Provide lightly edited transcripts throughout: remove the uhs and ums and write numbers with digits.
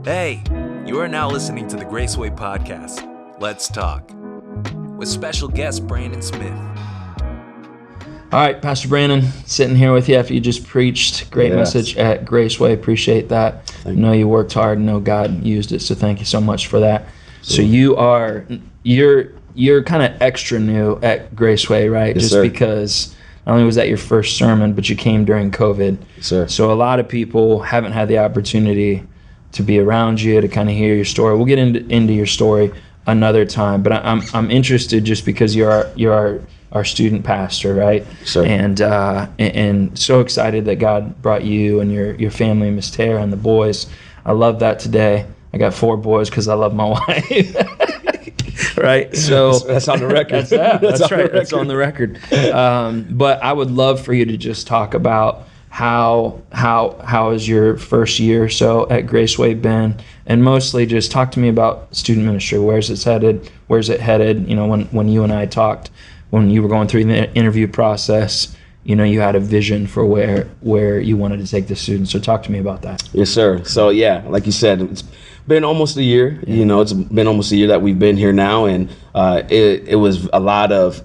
Hey, you are now listening to the Graceway podcast. Let's talk with special guest Brandon Smith. All right, Pastor Brandon, sitting here with you after you just preached. Great message at Graceway. Appreciate that. I know you worked hard. I know God used it, so thank you so much for that. So you're kind of extra new at Graceway, right? Yes, just sir. Because not only was that your first sermon, but you came during COVID. Yes, sir. So a lot of people haven't had the opportunity to be around you, to kind of hear your story. We'll get into your story another time, but I'm interested just because you're our student pastor, right? Sure. And so excited that God brought you and your family, Miss Tara and the boys. I love that today. I got 4 boys because I love my wife. Right? So that's on the record. That's right. That's on the record. But I would love for you to just talk about how has your first year or so at Graceway been, and mostly just talk to me about student ministry. Where's it headed? You know, when you and I talked, when you were going through the interview process, you know, you had a vision for where you wanted to take the students. So talk to me about that. Yes, sir. So yeah, like you said, it's been almost a year. Yeah. You know, it's been almost a year that we've been here now, and it was a lot of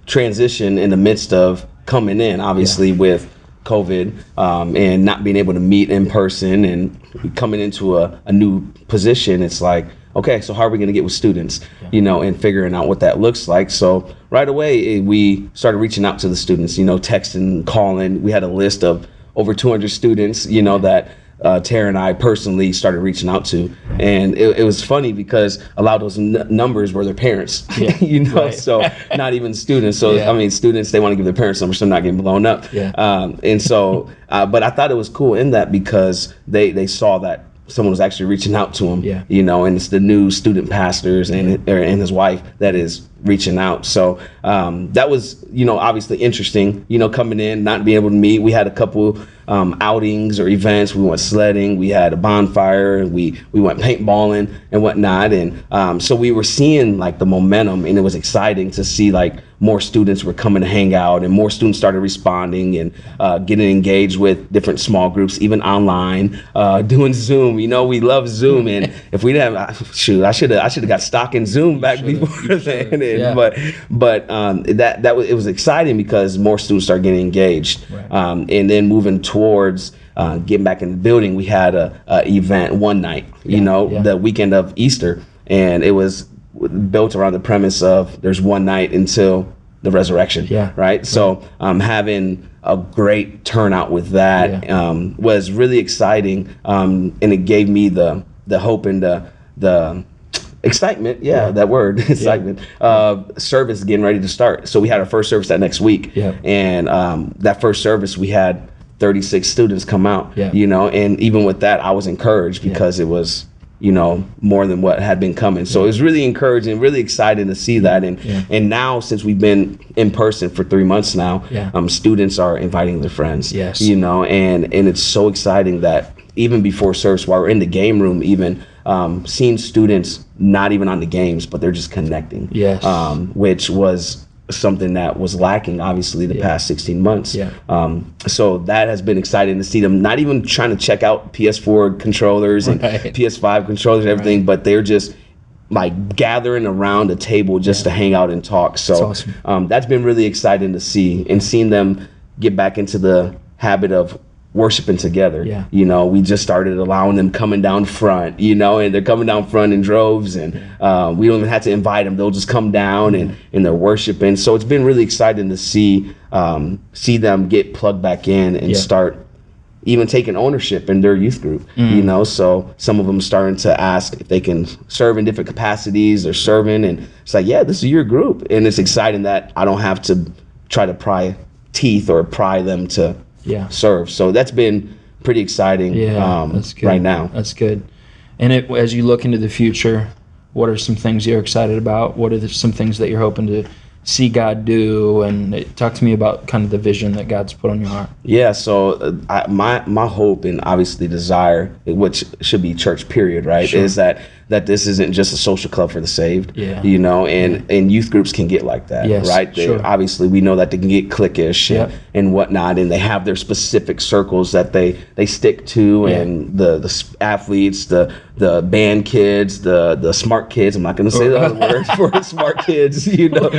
transition in the midst of coming in, obviously, with COVID and not being able to meet in person and coming into a new position. It's like, okay, so how are we going to get with students, you know, and figuring out what that looks like. So right away, we started reaching out to the students, you know, texting, calling. We had a list of over 200 students, you know, that Tara and I personally started reaching out to. And it was funny because a lot of those numbers were their parents, you know, right. So not even students. So, I mean, students, they want to give their parents numbers so they're not getting blown up. And so, but I thought it was cool in that because they saw that someone was actually reaching out to him, you know, and it's the new student pastors and his wife that is reaching out. So that was, you know, obviously interesting, you know, coming in, not being able to meet. We had a couple outings or events. We went sledding, we had a bonfire, and we went paintballing and whatnot. And so we were seeing like the momentum, and it was exciting to see like more students were coming to hang out, and more students started responding and getting engaged with different small groups, even online, doing Zoom. You know, we love Zoom, and if we didn't have, I should have got stock in Zoom back before then. But it was exciting because more students started getting engaged, and then moving towards getting back in the building. We had a event one night, you know, the weekend of Easter, and it was built around the premise of there's one night until the resurrection, right? So having a great turnout with that was really exciting, and it gave me the hope and the excitement, that word, excitement, service getting ready to start. So we had our first service that next week, and that first service we had 36 students come out, you know, and even with that, I was encouraged because it was, you know, more than what had been coming. So it was really encouraging, really exciting to see that. And now, since we've been in person for 3 months now, students are inviting their friends, you know, and it's so exciting that even before service, while we're in the game room, even seeing students not even on the games, but they're just connecting, which was something that was lacking, obviously, the past 16 months. So that has been exciting to see them not even trying to check out PS4 controllers and PS5 controllers and everything, but they're just like gathering around a table just to hang out and talk. So that's awesome. That's been really exciting to see, and seeing them get back into the habit of worshiping together. You know, we just started allowing them coming down front, you know, and they're coming down front in droves, and we don't even have to invite them. They'll just come down and they're worshiping. So it's been really exciting to see them get plugged back in and start even taking ownership in their youth group, you know. So some of them starting to ask if they can serve in different capacities. They're serving, and it's like, this is your group. And it's exciting that I don't have to try to pry teeth or pry them to serve. So that's been pretty exciting that's good. Right now. That's good. And as you look into the future, what are some things you're excited about? What are some things that you're hoping see God do? And talk to me about kind of the vision that God's put on your heart. Yeah, so my hope and obviously desire, which should be church period, right, Sure. is that this isn't just a social club for the saved, Yeah. you know, and youth groups can get like that, Yes, right? sure. Obviously, we know that they can get cliquish Yep. and whatnot, and they have their specific circles that they stick to, Yeah. and the athletes, the band kids, the smart kids. I'm not going to say the other word for the smart kids, you know.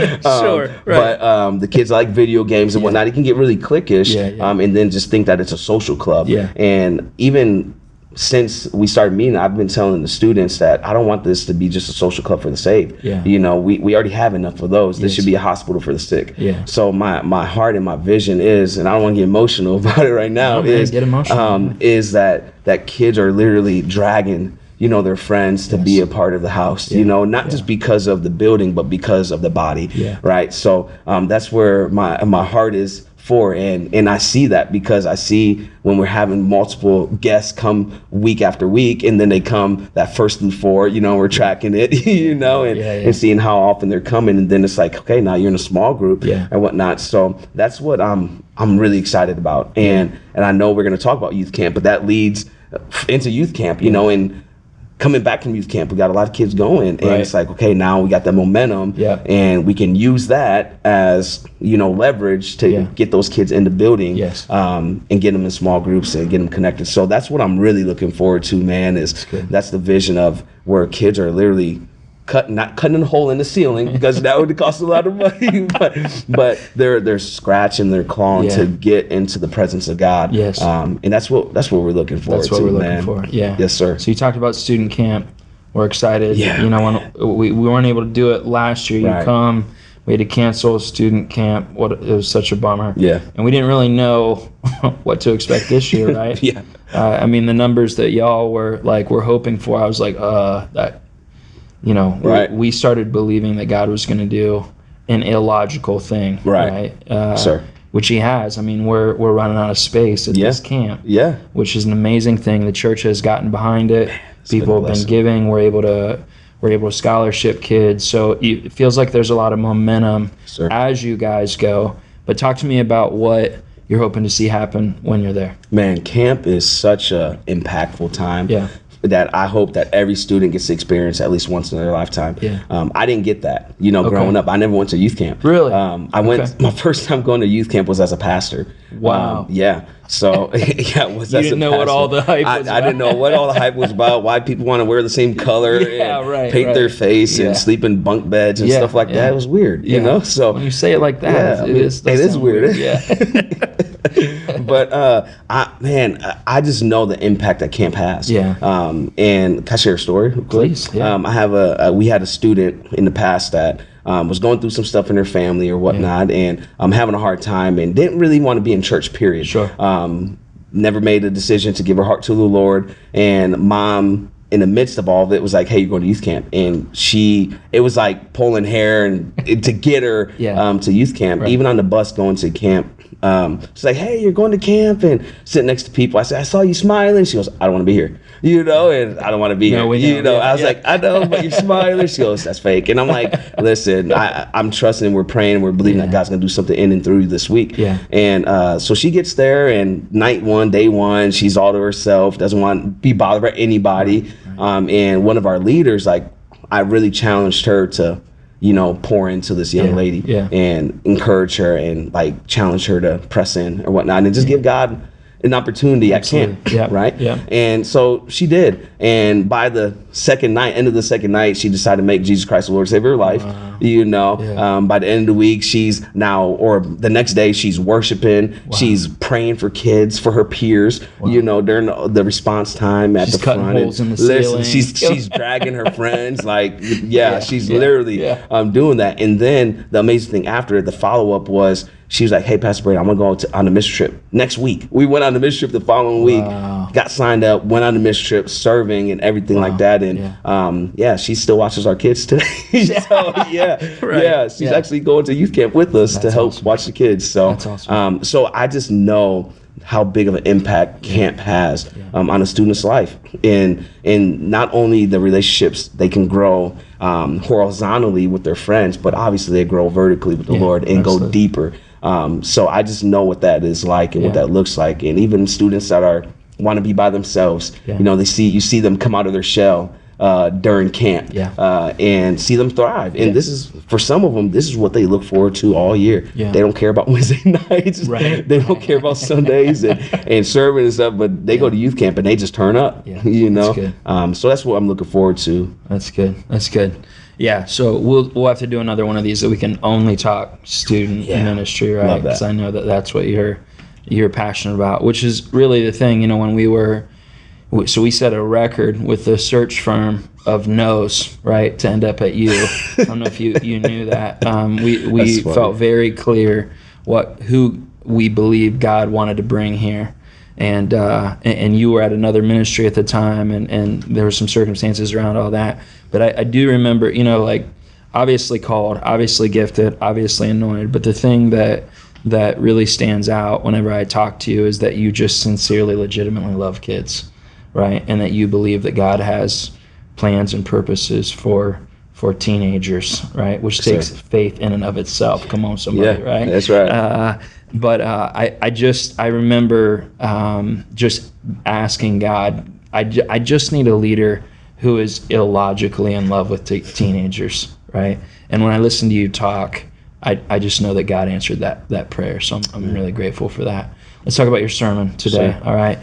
Sure, right. But the kids like video games and whatnot. It can get really cliquish, and then just think that it's a social club. Yeah. And even since we started meeting, I've been telling the students that I don't want this to be just a social club for the saved. Yeah. You know, we already have enough of those. This Yes. should be a hospital for the sick. Yeah. So my heart and my vision is, and I don't want to get emotional about it right now, No, man, get emotional. is that kids are literally dragging, you know, their friends to be a part of the house, you know, not just because of the building, but because of the body. Yeah. Right. So that's where my heart is for. And I see that because I see when we're having multiple guests come week after week, and then they come that first through four, you know, we're tracking it, you know, and seeing how often they're coming. And then it's like, okay, now you're in a small group and whatnot. So that's what I'm really excited about. And I know we're going to talk about youth camp, but that leads into youth camp, you know, and coming back from youth camp, we got a lot of kids going, and it's like, okay, now we got that momentum, and we can use that as, you know, leverage to get those kids in the building, and get them in small groups and get them connected. So that's what I'm really looking forward to, man. That's the vision of where kids are literally not cutting a hole in the ceiling, because that would cost a lot of money, but they're scratching, they're clawing to get into the presence of God. Yes. And that's what we're looking forward to. That's what we're man. looking for. Yeah. Yes, sir. So you talked about student camp. We're excited. Yeah. You know, when we weren't able to do it last year. You come. We had to cancel student camp. It was such a bummer. Yeah. And we didn't really know what to expect this year, right? Yeah. I mean, the numbers that y'all were hoping for, I was like, that. You know, we started believing that God was going to do an illogical thing, right? Sir. Which He has. I mean, we're running out of space at this camp, which is an amazing thing. The church has gotten behind it. People have been giving. We're able to scholarship kids. So it feels like there's a lot of momentum as you guys go. But talk to me about what you're hoping to see happen when you're there. Man, camp is such a impactful time. Yeah. That I hope that every student gets to experience at least once in their lifetime. Yeah. I didn't get that, you know, growing up. I never went to youth camp. Really? My first time going to youth camp was as a pastor. Wow. So, you didn't know what all the hype was about. I didn't know what all the hype was about, why people want to wear the same color and paint their face and sleep in bunk beds and stuff like that. It was weird, you know? So when you say it like that, it is weird. Yeah. But I just know the impact that camp has. Yeah. And can I share a story? Please. Yeah. We had a student in the past that was going through some stuff in her family or whatnot, and having a hard time and didn't really want to be in church, period. Sure. Never made a decision to give her heart to the Lord, and mom, in the midst of all of it, was like, hey, you're going to youth camp. And it was like pulling hair and to get her to youth camp. Even on the bus going to camp, she's like, hey, you're going to camp, and sitting next to people. I said, I saw you smiling. She goes, I don't want to be here. You know, and I don't want to be here. You know, I was like, I know, but you're smiling. She goes, that's fake. And I'm like, listen, I'm trusting, we're praying, and we're believing that God's going to do something in and through you this week. Yeah. And so she gets there, and day one, she's all to herself, doesn't want to be bothered by anybody. And one of our leaders, like, I really challenged her to, you know, pour into this young lady and encourage her and like challenge her to press in or whatnot, and just give God an opportunity at camp, right? Yeah. And so she did. And by the end of the second night, she decided to make Jesus Christ the Lord Savior of her life. Wow. You know, by the end of the week, she's now, or the next day, she's worshiping. Wow. She's praying for kids, for her peers. Wow. You know, during the response time at the front. Cutting holes in the ceiling. She's dragging her friends. Like, she's literally doing that. And then the amazing thing after it, the follow up was, she was like, hey, Pastor Brady, I'm going to go on a mission trip next week. We went on the mission trip the following week, got signed up, went on the mission trip, serving and everything like that. And she still watches our kids today. So she's actually going to youth camp with us to help watch the kids. So, That's awesome. So I just know how big of an impact camp has on a student's life, and not only the relationships they can grow horizontally with their friends, but obviously they grow vertically with the Lord and go deeper. So I just know what that is like and what that looks like. And even students that want to be by themselves, you know, you see them come out of their shell during camp and see them thrive. And this is, for some of them, this is what they look forward to all year. They don't care about Wednesday nights. They don't care about Sundays and serving and stuff, but they go to youth camp and they just turn up, you know? So that's what I'm looking forward to. That's good. Yeah, so we'll have to do another one of these that we can only talk student ministry, right? Because I know that's what you're passionate about, which is really the thing, you know, when so we set a record with the search firm of no's, right, to end up at you. I don't know if you knew that. We felt very clear who we believed God wanted to bring here. And you were at another ministry at the time, and there were some circumstances around all that. But I do remember, you know, like, obviously called, obviously gifted, obviously anointed. But the thing that really stands out whenever I talk to you is that you just sincerely, legitimately love kids, right? And that you believe that God has plans and purposes for teenagers, right? Which takes faith in and of itself. Come on, somebody, right? That's right. But I remember just asking God, I just need a leader who is illogically in love with teenagers, right? And when I listen to you talk, I just know that God answered that prayer. So I'm really grateful for that. Let's talk about your sermon today, all right?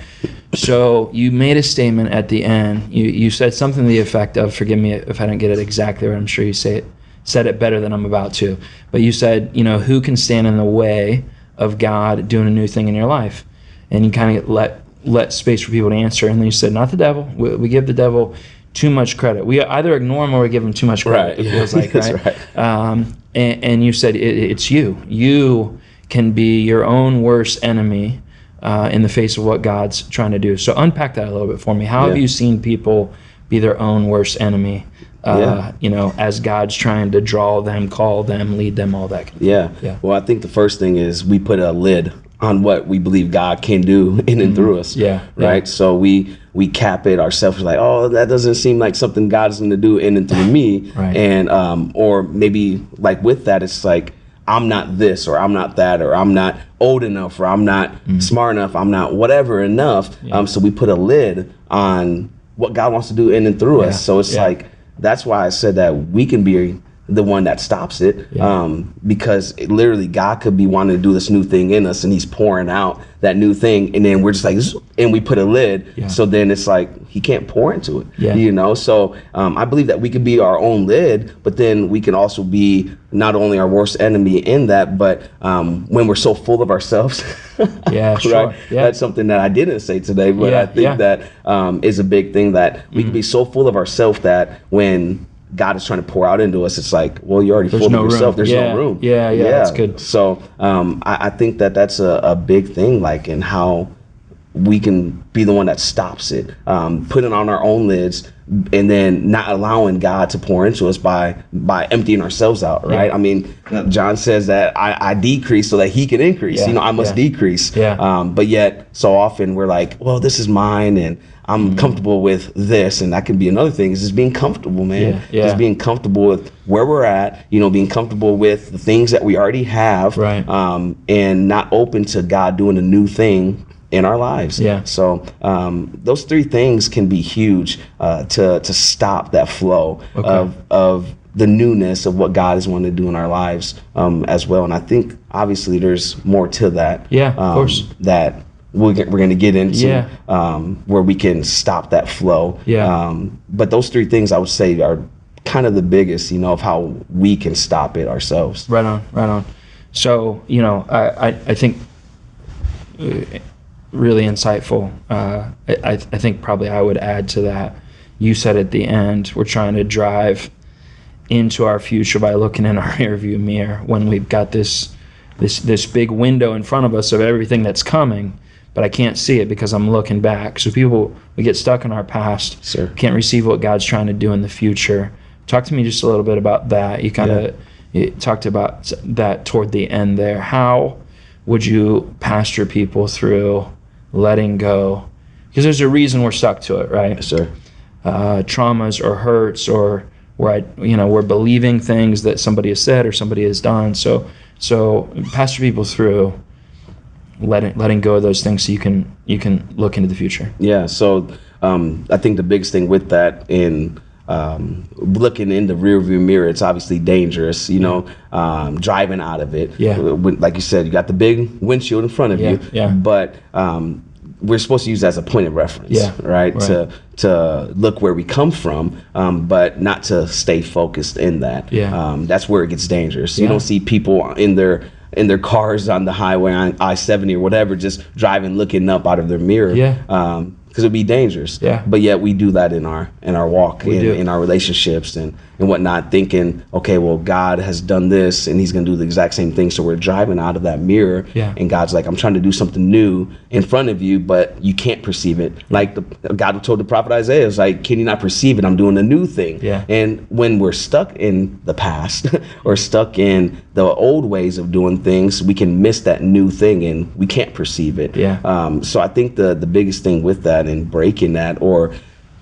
So you made a statement at the end. You said something to the effect of, forgive me if I don't get it exactly right, I'm sure you said it better than I'm about to. But you said, you know, who can stand in the way of God doing a new thing in your life? And you kind of let space for people to answer. And then you said, not the devil. We give the devil too much credit. We either ignore him or we give him too much credit, it feels like, right? Right. And you said it's you. You can be your own worst enemy in the face of what God's trying to do. So unpack that a little bit for me. How have you seen people be their own worst enemy, you know, as God's trying to draw them, call them, lead them, all that? Yeah. Well, I think the first thing is we put a lid on what we believe God can do in and through us. Right. So we cap it ourselves, like, oh, that doesn't seem like something God's going to do in and through me. Right. And or maybe like with that, it's like, I'm not this, or I'm not that, or I'm not old enough, or I'm not smart enough, I'm not whatever enough. So we put a lid on what God wants to do in and through us. So it's like, that's why I said that we can be the one that stops it, because literally God could be wanting to do this new thing in us, and he's pouring out that new thing, and then we're just like, and we put a lid, so then it's like he can't pour into it, you know. So I believe that we could be our own lid, but then we can also be not only our worst enemy in that, but when we're so full of ourselves, right? That's something that I didn't say today, but I think that is a big thing, that we can be so full of ourselves that when God is trying to pour out into us, it's like, well, you're already full of yourself. There's no room. Yeah, that's good. So I think that that's a big thing, like, in how we can be the one that stops it, putting on our own lids, and then not allowing God to pour into us by emptying ourselves out, right? I mean, John says that I decrease so that he can increase. You know, I must decrease. But yet, so often we're like, well, this is mine, and I'm comfortable with this. And that can be another thing, is just being comfortable, man. Just being comfortable with where we're at, you know, being comfortable with the things that we already have, and not open to God doing a new thing in our lives. So those three things can be huge to stop that flow of the newness of what God is wanting to do in our lives as well. And I think obviously there's more to that. Of course. That we're going to get into, where we can stop that flow. But those three things, I would say, are kind of the biggest, you know, of how we can stop it ourselves. Right on. So, you know, I think really insightful. I think probably I would add to that. You said at the end, we're trying to drive into our future by looking in our rearview mirror when we've got this big window in front of us of everything that's coming, but I can't see it because I'm looking back. So we get stuck in our past, can't receive what God's trying to do in the future. Talk to me just a little bit about that. You kind of talked about that toward the end there. would you pastor people through letting go? Because there's a reason we're stuck to it, right? Yes, sir. Traumas or hurts, or we're believing things that somebody has said or somebody has done. So pastor people through letting go of those things so you can look into the future. Yeah. So I think the biggest thing with that in looking in the rearview mirror, it's obviously dangerous, driving out of it. Yeah. Like you said, you got the big windshield in front of you. Yeah. But we're supposed to use that as a point of reference, right? To look where we come from, but not to stay focused in that. Yeah. That's where it gets dangerous. Yeah. You don't see people in their cars on the highway on I-70 or whatever, just driving, looking up out of their mirror. Yeah. Because it'd be dangerous. Yeah. But yet we do that in our walk, in our relationships and whatnot, thinking, okay, well, God has done this and he's going to do the exact same thing. So we're driving out of that mirror, and God's like, I'm trying to do something new in front of you, but you can't perceive it. Like God told the prophet Isaiah, it's like, can you not perceive it? I'm doing a new thing. Yeah. And when we're stuck in the past or stuck in the old ways of doing things, we can miss that new thing and we can't perceive it. Yeah. So I think the biggest thing with that and breaking that or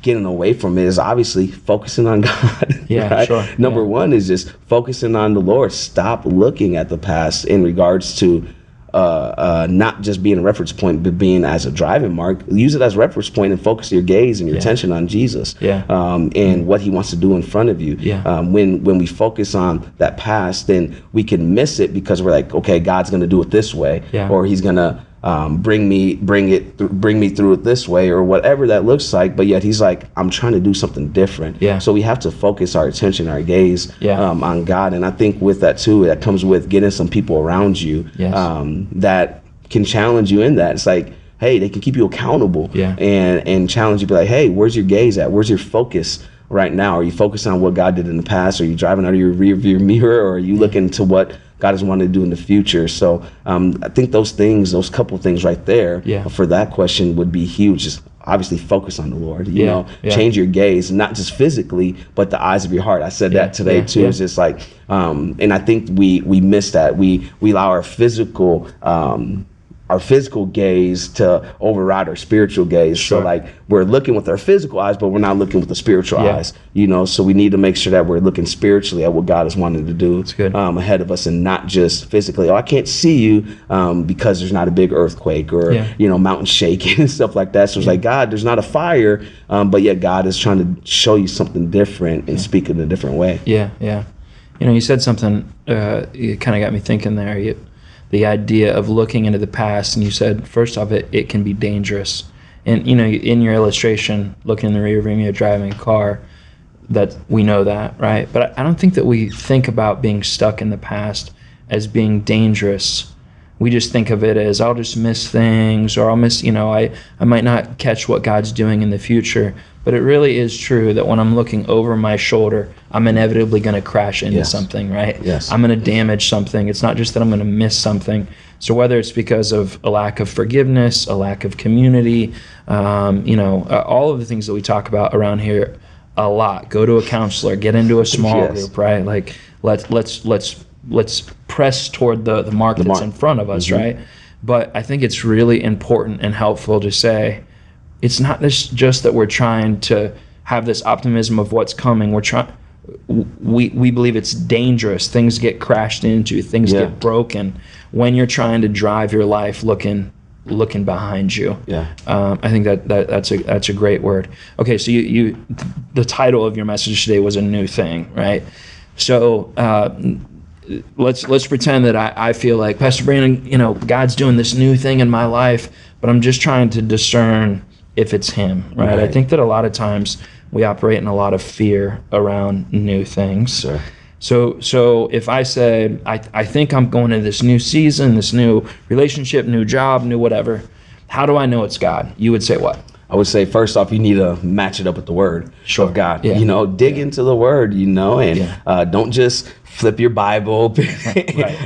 getting away from it is obviously focusing on God. Yeah, right? sure. Number one is just focusing on the Lord. Stop looking at the past in regards to not just being a reference point, but being as a driving mark. Use it as a reference point and focus your gaze and your attention on Jesus. And what he wants to do in front of you. When we focus on that past, then we can miss it because we're like, okay, God's going to do it this way, or he's going to bring me through it this way, or whatever that looks like. But yet he's like, I'm trying to do something different. So we have to focus our attention, our gaze on God. And I think with that too, that comes with getting some people around you that can challenge you in that. It's like, hey, they can keep you accountable and challenge you. Be like, hey, where's your gaze at? Where's your focus right now? Are you focused on what God did in the past? Are you driving out of your rear view mirror, or are you looking to what God is wanting to do in the future? So I think those couple things right there for that question would be huge. Just obviously focus on the Lord, change your gaze, not just physically, but the eyes of your heart. I said that today too. It's just like, and I think we miss that. We allow our physical gaze to override our spiritual gaze. So like we're looking with our physical eyes, but we're not looking with the spiritual eyes, so we need to make sure that we're looking spiritually at what God is wanting to do ahead of us, and not just physically. I can't see you because there's not a big earthquake or mountain shaking and stuff like that. So it's like, God, there's not a fire, but yet God is trying to show you something different and speak in a different way. You said something, it kind of got me thinking there. The idea of looking into the past, and you said, first off, it can be dangerous. And, in your illustration, looking in the rear view mirror, driving a car, that we know that, right? But I don't think that we think about being stuck in the past as being dangerous. We just think of it as, I'll just miss things, or I'll miss, I might not catch what God's doing in the future. But it really is true that when I'm looking over my shoulder, I'm inevitably going to crash into something, right? I'm going to damage something. It's not just that I'm going to miss something. So whether it's because of a lack of forgiveness, a lack of community, all of the things that we talk about around here a lot. Go to a counselor, get into a small group, right? Like let's press toward the mark that's in front of us, right? But I think it's really important and helpful to say, it's not just that we're trying to have this optimism of what's coming. We believe it's dangerous. Things get crashed into, things get broken when you're trying to drive your life looking behind you. I think that's a great word. Okay, so you the title of your message today was A New Thing, right? So let's pretend that I feel like, Pastor Brandon, God's doing this new thing in my life, but I'm just trying to discern if it's him, right? I think that a lot of times we operate in a lot of fear around new things. So if I said, I think I'm going into this new season, this new relationship, new job, new whatever, how do I know it's God? You would say what? I would say, first off, you need to match it up with the word of God. Dig into the word, and don't just flip your Bible open.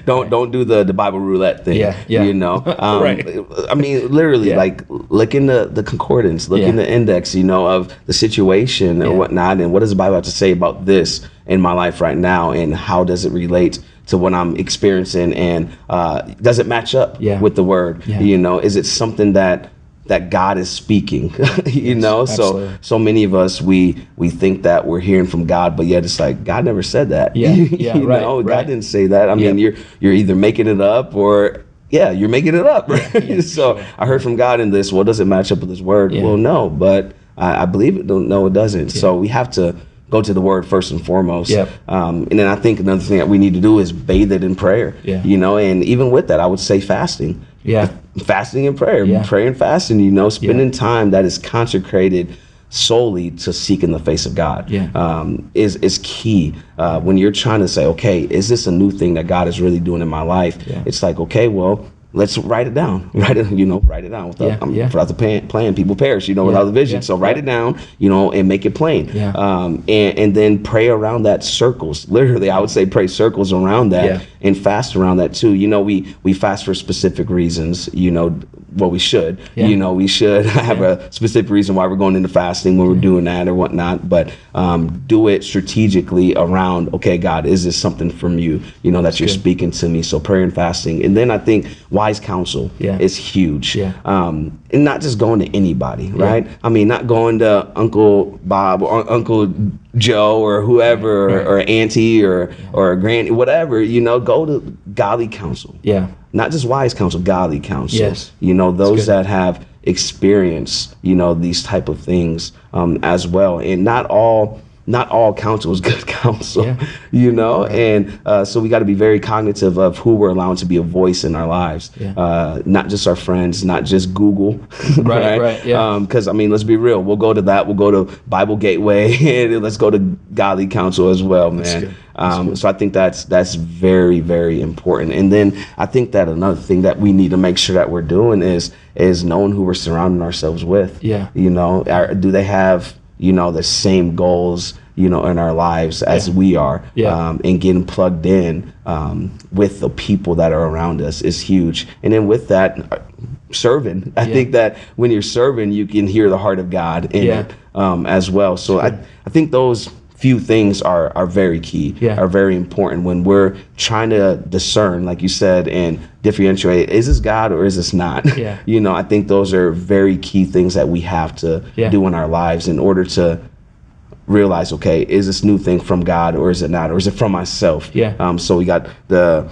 Don't do the Bible roulette thing. I mean, literally, like look in the concordance, look in the index, of the situation or whatnot, and what does the Bible have to say about this in my life right now, and how does it relate to what I'm experiencing, and does it match up with the word? You know, is it something that God is speaking? You know, so many of us, we think that we're hearing from God, but yet it's like, God never said that. You know, God didn't say that. I mean, you're either making it up, or you're making it up. Right? So I heard from God in this. Well, does it match up with His word? Well, no, but I believe it. No, it doesn't. So we have to go to the word first and foremost. And then I think another thing that we need to do is bathe it in prayer. You know, and even with that, I would say fasting. Fasting and prayer, prayer and fasting, you know, spending time that is consecrated solely to seeking the face of God is key. When you're trying to say, okay, is this a new thing that God is really doing in my life? It's like, okay, well, let's write it down. Write it down. Without the plan, people perish, you know, without the vision. So write it down, you know, and make it plain. And then pray around that, circles. Literally, I would say pray circles around that and fast around that too. You know, we fast for specific reasons, you know, well, we should. You know, we should have a specific reason why we're going into fasting when we're doing that or whatnot. But do it strategically around, okay, God, is this something from you, you know, that you're speaking to me? So prayer and fasting. And then I think wise counsel is huge. And not just going to anybody, right? I mean, not going to Uncle Bob or Uncle Joe or whoever or auntie or granny, whatever, you know, go to godly counsel. Not just wise counsel, godly counsel. You know, those that have experienced, you know, these type of things as well. And not all counsel is good counsel, you know, and so we got to be very cognitive of who we're allowing to be a voice in our lives, not just our friends, not just Google, right? Because I mean, let's be real. We'll go to that. We'll go to Bible Gateway, and let's go to godly counsel as well, man. So I think that's very, very important. And then I think that another thing that we need to make sure that we're doing is knowing who we're surrounding ourselves with. You know, do they have, you know, the same goals, you know, in our lives as we are, and getting plugged in with the people that are around us is huge. And then with that, serving. I think that when you're serving, you can hear the heart of God in it as well. So I think those few things are very key, are very important when we're trying to discern, like you said, and differentiate, is this God or is this not? You know, I think those are very key things that we have to do in our lives in order to realize, okay, is this new thing from God or is it not, or is it from myself? So we got the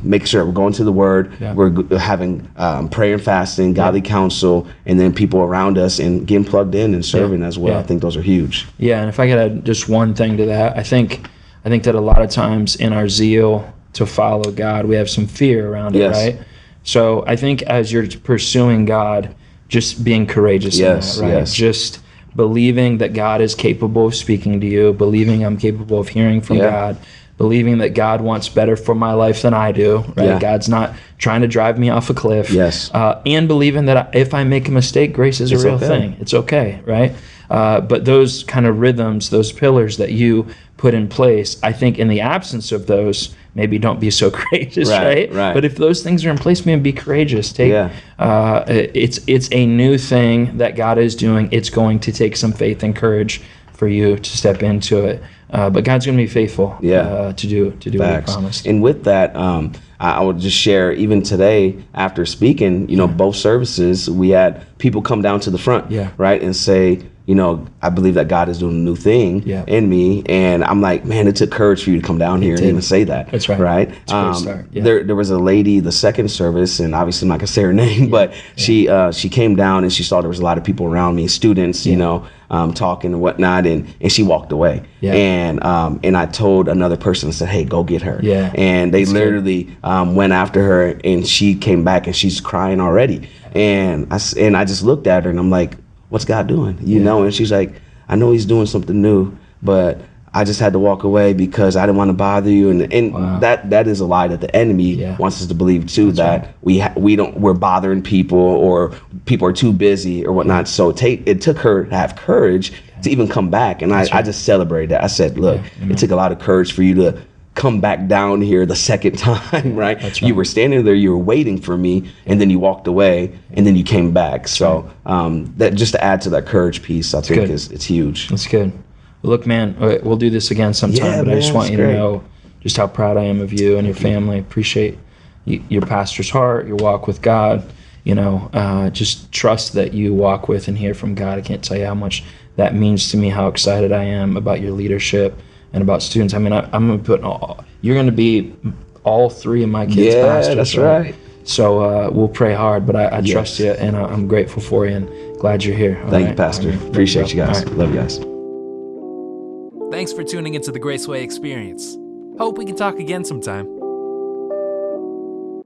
make sure we're going to the Word, we're having prayer and fasting, godly counsel, and then people around us and getting plugged in and serving as well. I think those are huge. And if I could add just one thing to that, I think that a lot of times in our zeal to follow God, we have some fear around it, right? So I think as you're pursuing God, just being courageous in that, right? Just believing that God is capable of speaking to you, believing I'm capable of hearing from God, believing that God wants better for my life than I do, right? God's not trying to drive me off a cliff. And believing that if I make a mistake, grace is a real thing. It's okay, right? But those kind of rhythms, those pillars that you put in place, I think in the absence of those, maybe don't be so courageous, right? But if those things are in place, man, be courageous. It's a new thing that God is doing. It's going to take some faith and courage for you to step into it. But God's going to be faithful to do what He promised. And with that, I would just share, even today after speaking, you know, both services, we had people come down to the front, right, and say, you know, I believe that God is doing a new thing in me. And I'm like, man, it took courage for you to come down here and even say that. That's right. Right? It's a great start. There was a lady, the second service, and obviously I'm not going to say her name, but she came down and she saw there was a lot of people around me, students, you know, talking and whatnot, and she walked away. And I told another person, I said, hey, go get her. And they literally went after her, and she came back and she's crying already. And I just looked at her and I'm like, what's God doing? You know? And she's like, I know He's doing something new, but I just had to walk away because I didn't want to bother you. And that is a lie that the enemy wants us to believe too, that we're bothering people or people are too busy or whatnot. So it took her to have courage to even come back. And I just celebrated that. I said, look, it took a lot of courage for you to come back down here the second time, right? You were standing there, you were waiting for me, and then you walked away, and then you came back. So that, just to add to that courage piece, I think it's huge. That's good. Well, look, man, we'll do this again sometime, but I just want you to know just how proud I am of you and your family. Appreciate your pastor's heart, your walk with God. Just trust that you walk with and hear from God. I can't tell you how much that means to me, how excited I am about your leadership and about students. I mean, I'm going to put you're going to be all three of my kids' pastors. Yeah, that's right. So we'll pray hard, but I trust you, and I'm grateful for you and glad you're here. Thank you, Pastor. Appreciate you guys. Right. Love you guys. Thanks for tuning into the Graceway Experience. Hope we can talk again sometime.